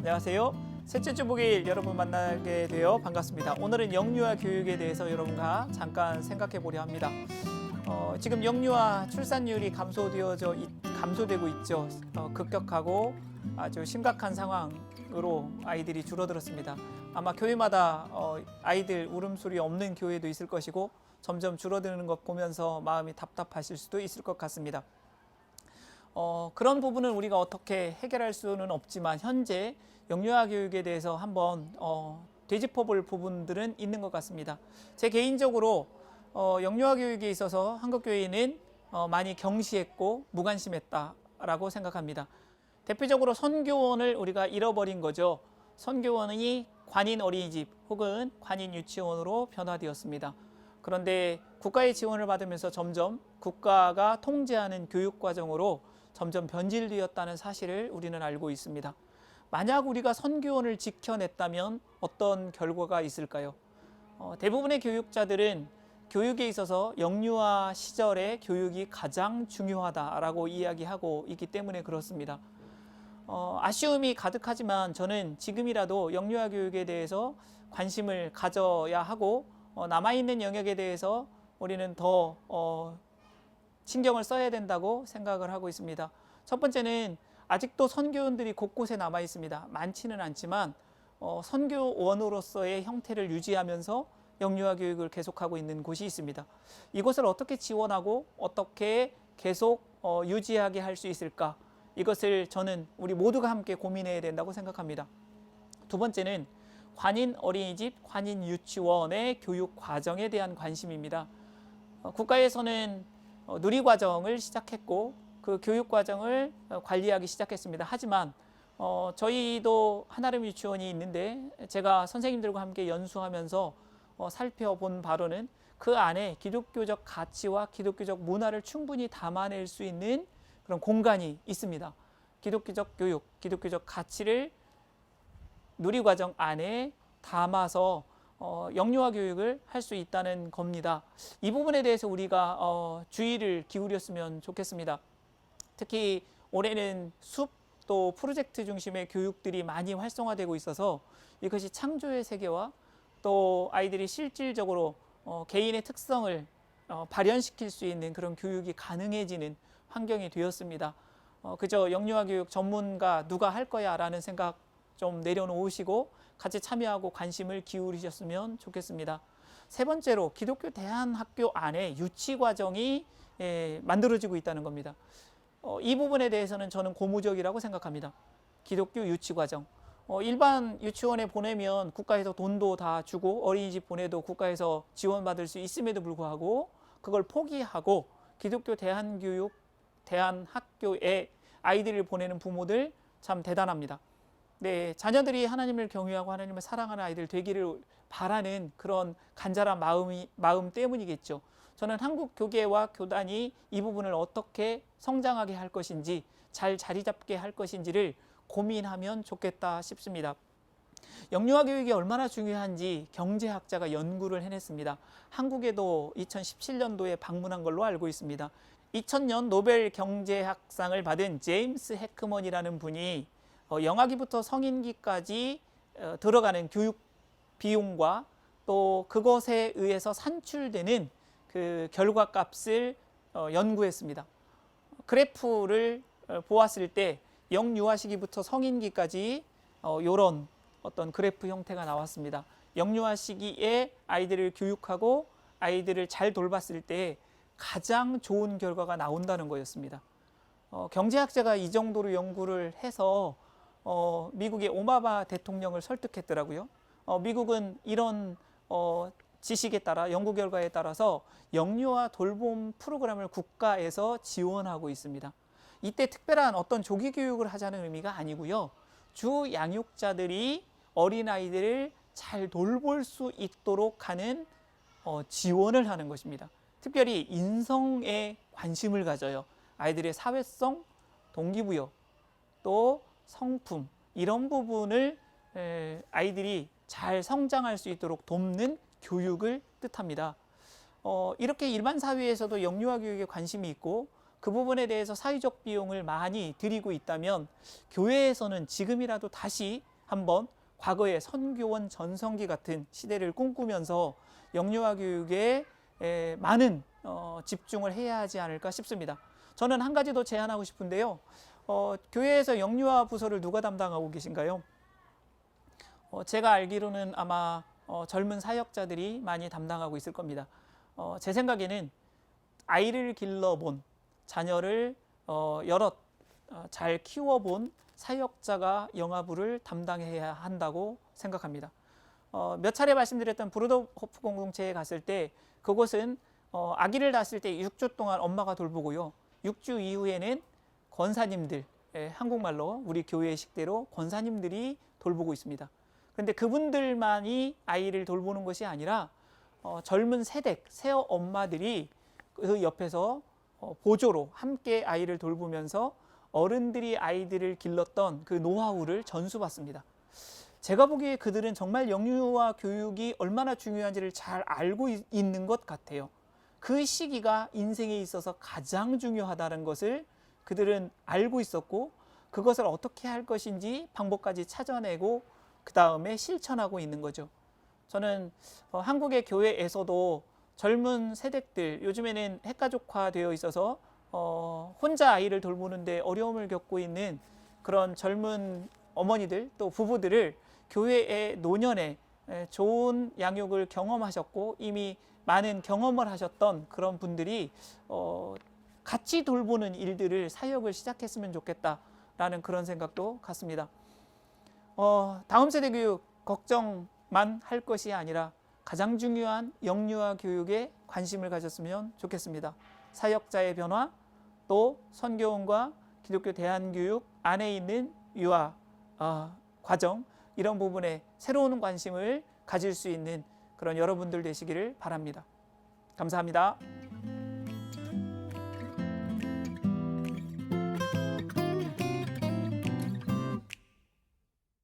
안녕하세요. 셋째 주 목요일 여러분 만나게 되어 반갑습니다. 오늘은 영유아 교육에 대해서 여러분과 잠깐 생각해 보려 합니다. 지금 영유아 출산율이 감소되고 있죠. 급격하고 아주 심각한 상황으로 아이들이 줄어들었습니다. 아마 교회마다 아이들 울음소리 없는 교회도 있을 것이고 점점 줄어드는 것 보면서 마음이 답답하실 수도 있을 것 같습니다. 그런 부분은 우리가 어떻게 해결할 수는 없지만 현재 영유아 교육에 대해서 한번 되짚어볼 부분들은 있는 것 같습니다. 제 개인적으로 영유아 교육에 있어서 한국교회는 많이 경시했고 무관심했다라고 생각합니다. 대표적으로 선교원을 우리가 잃어버린 거죠. 선교원이 관인 어린이집 혹은 관인 유치원으로 변화되었습니다. 그런데 국가의 지원을 받으면서 점점 국가가 통제하는 교육과정으로 점점 변질되었다는 사실을 우리는 알고 있습니다. 만약 우리가 선교원을 지켜냈다면 어떤 결과가 있을까요? 대부분의 교육자들은 교육에 있어서 영유아 시절의 교육이 가장 중요하다라고 이야기하고 있기 때문에 그렇습니다. 아쉬움이 가득하지만 저는 지금이라도 영유아 교육에 대해서 관심을 가져야 하고 남아있는 영역에 대해서 우리는 더 신경을 써야 된다고 생각을 하고 있습니다. 첫 번째는 아직도 선교원들이 곳곳에 남아 있습니다. 많지는 않지만 선교원으로서의 형태를 유지하면서 영유아 교육을 계속하고 있는 곳이 있습니다. 이것을 어떻게 지원하고 어떻게 계속 유지하게 할 수 있을까? 이것을 저는 우리 모두가 함께 고민해야 된다고 생각합니다. 두 번째는 관인 어린이집, 관인 유치원의 교육 과정에 대한 관심입니다. 국가에서는 누리과정을 시작했고 그 교육 과정을 관리하기 시작했습니다. 하지만 저희도 한아름 유치원이 있는데 제가 선생님들과 함께 연수하면서 살펴본 바로는 그 안에 기독교적 가치와 기독교적 문화를 충분히 담아낼 수 있는 그런 공간이 있습니다. 기독교적 교육, 기독교적 가치를 누리과정 안에 담아서 영유아 교육을 할 수 있다는 겁니다. 이 부분에 대해서 우리가 주의를 기울였으면 좋겠습니다. 특히 올해는 숲 또 프로젝트 중심의 교육들이 많이 활성화되고 있어서 이것이 창조의 세계와 또 아이들이 실질적으로 개인의 특성을 발현시킬 수 있는 그런 교육이 가능해지는 환경이 되었습니다. 그저 영유아 교육 전문가 누가 할 거야 라는 생각 좀 내려놓으시고 같이 참여하고 관심을 기울이셨으면 좋겠습니다. 세 번째로 기독교 대안학교 안에 유치과정이 만들어지고 있다는 겁니다. 이 부분에 대해서는 저는 고무적이라고 생각합니다. 기독교 유치과정. 일반 유치원에 보내면 국가에서 돈도 다 주고 어린이집 보내도 국가에서 지원받을 수 있음에도 불구하고 그걸 포기하고 기독교 대안교육, 대안학교에 아이들을 보내는 부모들 참 대단합니다. 네, 자녀들이 하나님을 경외하고 하나님을 사랑하는 아이들 되기를 바라는 그런 간절한 마음 때문이겠죠. 저는 한국 교계와 교단이 이 부분을 어떻게 성장하게 할 것인지 잘 자리 잡게 할 것인지를 고민하면 좋겠다 싶습니다. 영유아 교육이 얼마나 중요한지 경제학자가 연구를 해냈습니다. 한국에도 2017년도에 방문한 걸로 알고 있습니다. 2000년 노벨 경제학상을 받은 제임스 해크먼이라는 분이 영아기부터 성인기까지 들어가는 교육 비용과 또 그것에 의해서 산출되는 그 결과값을 연구했습니다. 그래프를 보았을 때 영유아 시기부터 성인기까지 이런 어떤 그래프 형태가 나왔습니다. 영유아 시기에 아이들을 교육하고 아이들을 잘 돌봤을 때 가장 좋은 결과가 나온다는 거였습니다. 경제학자가 이 정도로 연구를 해서 미국의 오바마 대통령을 설득했더라고요. 미국은 이런 지식에 따라 연구 결과에 따라서 영유아 돌봄 프로그램을 국가에서 지원하고 있습니다. 이때 특별한 어떤 조기 교육을 하자는 의미가 아니고요. 주 양육자들이 어린아이들을 잘 돌볼 수 있도록 하는 지원을 하는 것입니다. 특별히 인성에 관심을 가져요. 아이들의 사회성, 동기부여, 또 성품 이런 부분을 아이들이 잘 성장할 수 있도록 돕는 교육을 뜻합니다. 이렇게 일반 사회에서도 영유아 교육에 관심이 있고 그 부분에 대해서 사회적 비용을 많이 들이고 있다면 교회에서는 지금이라도 다시 한번 과거의 선교원 전성기 같은 시대를 꿈꾸면서 영유아 교육에 많은 집중을 해야 하지 않을까 싶습니다. 저는 한 가지 더 제안하고 싶은데요. 교회에서 영유아 부서를 누가 담당하고 계신가요? 제가 알기로는 아마 젊은 사역자들이 많이 담당하고 있을 겁니다. 제 생각에는 아이를 길러본, 자녀를 여럿 잘 키워본 사역자가 영아부를 담당해야 한다고 생각합니다. 몇 차례 말씀드렸던 브루더호프 공동체에 갔을 때 그곳은 아기를 낳았을 때 6주 동안 엄마가 돌보고요. 6주 이후에는 권사님들, 한국말로 우리 교회의 식대로 권사님들이 돌보고 있습니다. 그런데 그분들만이 아이를 돌보는 것이 아니라 젊은 세댁, 새어 엄마들이 그 옆에서 보조로 함께 아이를 돌보면서 어른들이 아이들을 길렀던 그 노하우를 전수받습니다. 제가 보기에 그들은 정말 영유아 교육이 얼마나 중요한지를 잘 알고 있는 것 같아요. 그 시기가 인생에 있어서 가장 중요하다는 것을 그들은 알고 있었고 그것을 어떻게 할 것인지 방법까지 찾아내고 그 다음에 실천하고 있는 거죠. 저는 한국의 교회에서도 젊은 세대들, 요즘에는 핵가족화 되어 있어서 혼자 아이를 돌보는데 어려움을 겪고 있는 그런 젊은 어머니들 또 부부들을 교회의 노년에 좋은 양육을 경험하셨고 이미 많은 경험을 하셨던 그런 분들이 같이 돌보는 일들을 사역을 시작했으면 좋겠다라는 그런 생각도 갖습니다. 다음 세대 교육 걱정만 할 것이 아니라 가장 중요한 영유아 교육에 관심을 가졌으면 좋겠습니다. 사역자의 변화, 또 선교원과 기독교 대안교육 안에 있는 유아 과정, 이런 부분에 새로운 관심을 가질 수 있는 그런 여러분들 되시기를 바랍니다. 감사합니다.